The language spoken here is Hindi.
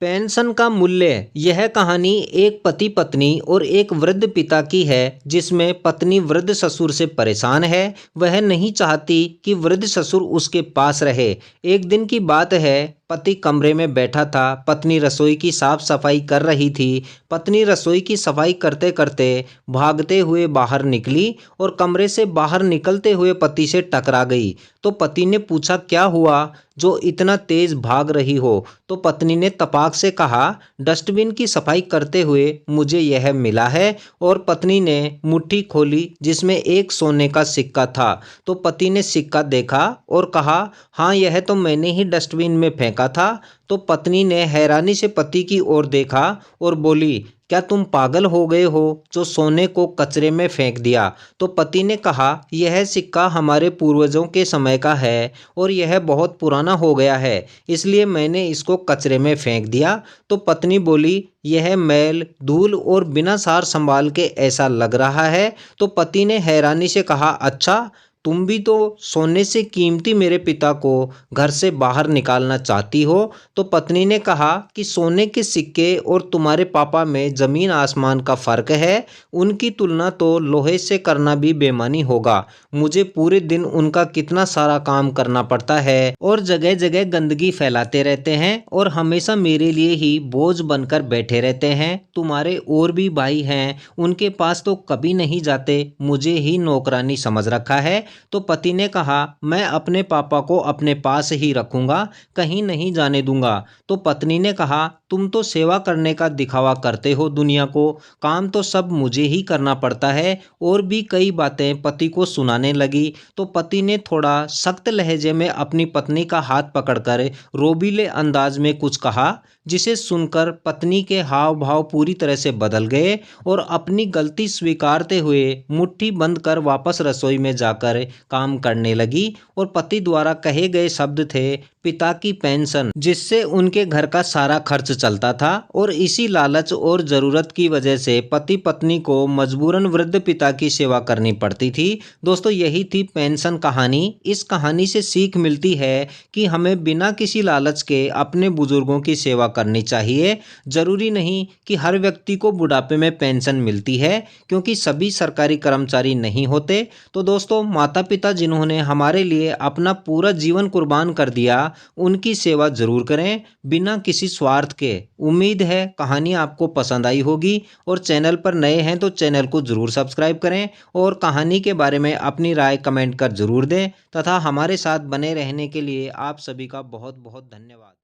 पेंशन का मूल्य। यह कहानी एक पति पत्नी और एक वृद्ध पिता की है, जिसमें पत्नी वृद्ध ससुर से परेशान है। वह नहीं चाहती कि वृद्ध ससुर उसके पास रहे। एक दिन की बात है, पति कमरे में बैठा था, पत्नी रसोई की साफ सफाई कर रही थी। पत्नी रसोई की सफाई करते करते भागते हुए बाहर निकली और कमरे से बाहर निकलते हुए पति से टकरा गई। तो पति ने पूछा, क्या हुआ जो इतना तेज भाग रही हो? तो पत्नी ने तपाक से कहा, डस्टबिन की सफाई करते हुए मुझे यह मिला है। और पत्नी ने मुट्ठी खोली जिसमें एक सोने का सिक्का था। तो पति ने सिक्का देखा और कहा, हाँ, यह तो मैंने ही डस्टबिन में फेंका था। तो पत्नी ने हैरानी से पति की ओर देखा और बोली, क्या तुम पागल हो गए हो जो सोने को कचरे में फेंक दिया? तो पति ने कहा, यह सिक्का हमारे पूर्वजों के समय का है और यह बहुत पुराना हो गया है, इसलिए मैंने इसको कचरे में फेंक दिया। तो पत्नी बोली, यह मैल धूल और बिना सार संभाल के ऐसा लग रहा है। तो पति ने हैरानी से कहा, अच्छा, तुम भी तो सोने से कीमती मेरे पिता को घर से बाहर निकालना चाहती हो? तो पत्नी ने कहा कि सोने के सिक्के और तुम्हारे पापा में जमीन आसमान का फर्क है। उनकी तुलना तो लोहे से करना भी बेईमानी होगा। मुझे पूरे दिन उनका कितना सारा काम करना पड़ता है और जगह जगह गंदगी फैलाते रहते हैं और हमेशा मेरे लिए ही बोझ बनकर बैठे रहते हैं। तुम्हारे और भी भाई हैं, उनके पास तो कभी नहीं जाते, मुझे ही नौकरानी समझ रखा है। तो पति ने कहा, मैं अपने पापा को अपने पास ही रखूंगा, कहीं नहीं जाने दूंगा। तो पत्नी ने कहा, तुम तो सेवा करने का दिखावा करते हो दुनिया को, काम तो सब मुझे ही करना पड़ता है। और भी कई बातें पति को सुनाने लगी। तो पति ने थोड़ा सख्त लहजे में अपनी पत्नी का हाथ पकड़कर रोबीले अंदाज में कुछ कहा, जिसे सुनकर पत्नी के हाव भाव पूरी तरह से बदल गए और अपनी गलती स्वीकारते हुए मुट्ठी बंद कर वापस रसोई में जाकर काम करने लगी। और पति द्वारा कहे गए शब्द थे, पिता की पेंशन, जिससे उनके घर का सारा खर्च चलता था। और इसी लालच और ज़रूरत की वजह से पति पत्नी को मजबूरन वृद्ध पिता की सेवा करनी पड़ती थी। दोस्तों, यही थी पेंशन कहानी। इस कहानी से सीख मिलती है कि हमें बिना किसी लालच के अपने बुजुर्गों की सेवा करनी चाहिए। ज़रूरी नहीं कि हर व्यक्ति को बुढ़ापे में पेंशन मिलती है, क्योंकि सभी सरकारी कर्मचारी नहीं होते। तो दोस्तों, माता पिता जिन्होंने हमारे लिए अपना पूरा जीवन कुर्बान कर दिया, उनकी सेवा जरूर करें बिना किसी स्वार्थ के। उम्मीद है कहानी आपको पसंद आई होगी और चैनल पर नए हैं तो चैनल को जरूर सब्सक्राइब करें और कहानी के बारे में अपनी राय कमेंट कर जरूर दें। तथा हमारे साथ बने रहने के लिए आप सभी का बहुत बहुत धन्यवाद।